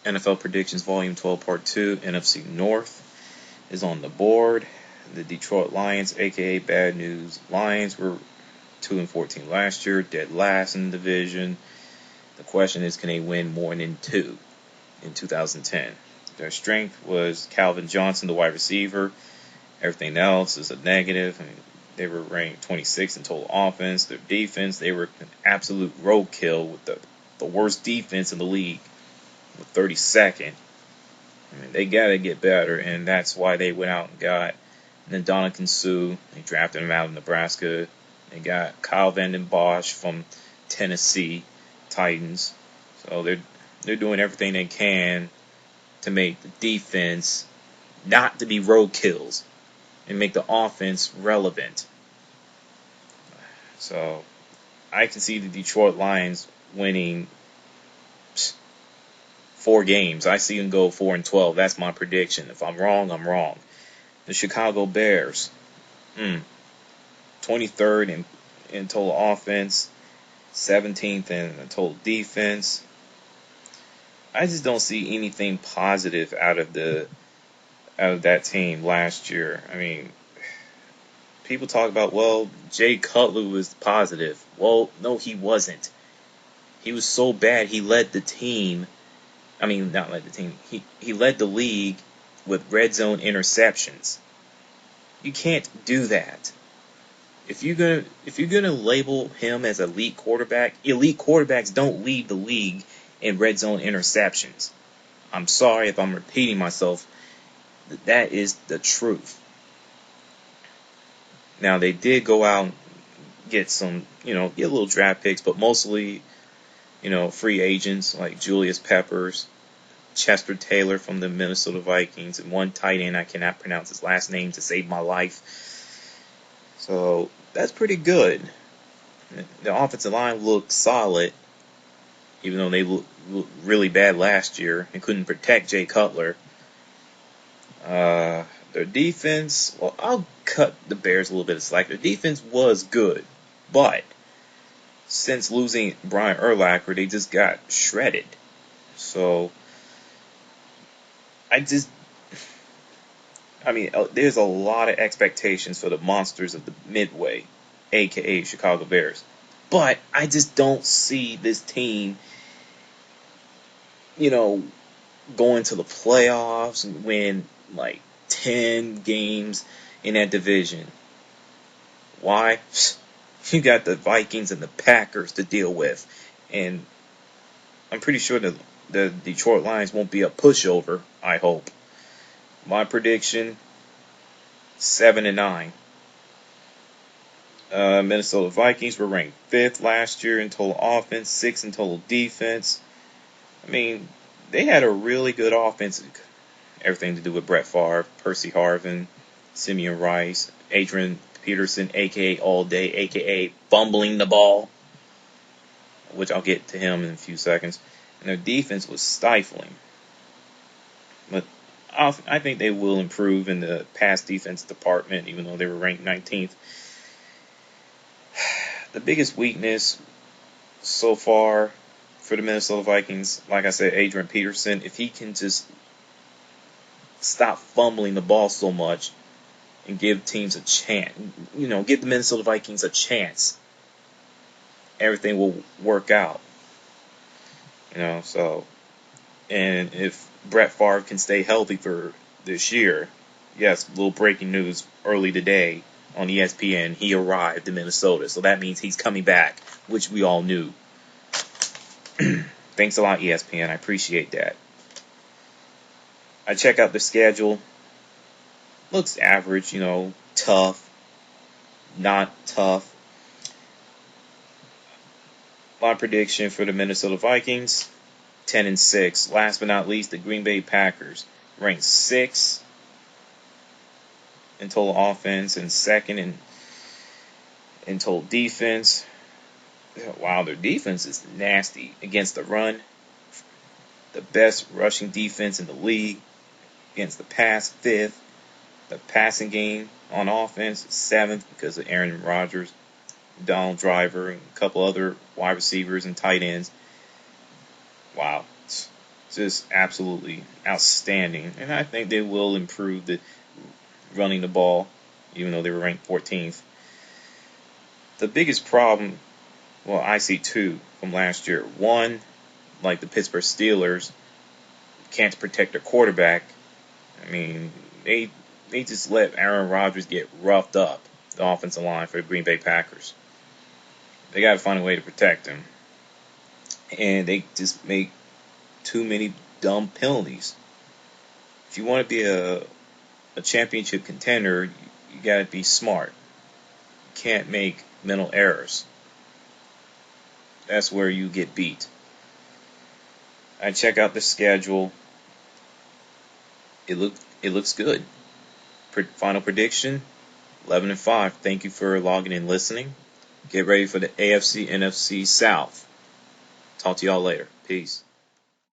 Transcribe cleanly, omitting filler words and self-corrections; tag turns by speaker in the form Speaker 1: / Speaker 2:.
Speaker 1: NFL Predictions Volume 12 Part 2, NFC North is on the board. The Detroit Lions, aka Bad News Lions, were 2-14 last year, dead last in the division. The question is, can they win more than 2 in 2010? Their strength was Calvin Johnson, the wide receiver. Everything else is a negative. I mean, they were ranked 26th in total offense. Their defense, they were an absolute roadkill with the worst defense in the league, with 32nd. I mean, they got to get better, and that's why they went out and got Ndamukong Suh. They drafted him out of Nebraska. They got Kyle Vanden Bosch from Tennessee Titans. So they're doing everything they can to make the defense not to be roadkills and make the offense relevant. So I can see the Detroit Lions winning 4 games. I see them go 4-12. That's my prediction. If I'm wrong, I'm wrong. The Chicago Bears, 23rd in total offense, 17th in total defense. I just don't see anything positive out of that team last year. I mean, people talk about, well, Jay Cutler was positive. Well, no, he wasn't. He was so bad, he led the team. I mean, not led the team. He led the league with red zone interceptions. You can't do that. If you're gonna label him as elite quarterbacks don't lead the league in red zone interceptions. I'm sorry if I'm repeating myself. That is the truth. Now, they did go out and get some, get little draft picks, but mostly, free agents like Julius Peppers, Chester Taylor from the Minnesota Vikings, and one tight end, I cannot pronounce his last name to save my life. So that's pretty good. The offensive line looked solid, even though they looked really bad last year and couldn't protect Jay Cutler. Their defense, well, I'll cut the Bears a little bit of slack. Their defense was good, but since losing Brian Urlacher, they just got shredded. So there's a lot of expectations for the monsters of the Midway, aka Chicago Bears. But I just don't see this team, going to the playoffs and win like 10 games in that division. Why? You got the Vikings and the Packers to deal with. And I'm pretty sure the Detroit Lions won't be a pushover, I hope. My prediction, 7-9. Minnesota Vikings were ranked 5th last year in total offense, 6th in total defense. I mean, they had a really good offense. Everything to do with Brett Favre, Percy Harvin, Simeon Rice, Adrian Peterson, a.k.a. All Day, a.k.a. fumbling the ball, which I'll get to him in a few seconds. And their defense was stifling. But I think they will improve in the pass defense department, even though they were ranked 19th. The biggest weakness so far for the Minnesota Vikings, like I said, Adrian Peterson, if he can just stop fumbling the ball so much and give teams a chance, give the Minnesota Vikings a chance, everything will work out. And if Brett Favre can stay healthy for this year, yes, little breaking news early today on ESPN, he arrived in Minnesota. So that means he's coming back, which we all knew. Thanks a lot, ESPN. I appreciate that. I check out the schedule. Looks average, tough, not tough. My prediction for the Minnesota Vikings, 10-6. Last but not least, the Green Bay Packers, ranked 6th in total offense and 2nd in total defense. Wow, their defense is nasty against the run. The best rushing defense in the league. Against the pass, 5th. The passing game on offense, 7th because of Aaron Rodgers, Donald Driver, and a couple other wide receivers and tight ends. Wow. just absolutely outstanding. And I think they will improve the running the ball, even though they were ranked 14th. The biggest problem, well, I see two from last year. One, like the Pittsburgh Steelers, can't protect their quarterback. I mean, they just let Aaron Rodgers get roughed up, the offensive line for the Green Bay Packers. They got to find a way to protect him. And they just make too many dumb penalties. If you want to be a championship contender, you got to be smart. You can't make mental errors. That's where you get beat. I check out the schedule. It looks good. Final prediction, 11-5. Thank you for logging in and listening. Get ready for the AFC NFC South. Talk to y'all later. Peace.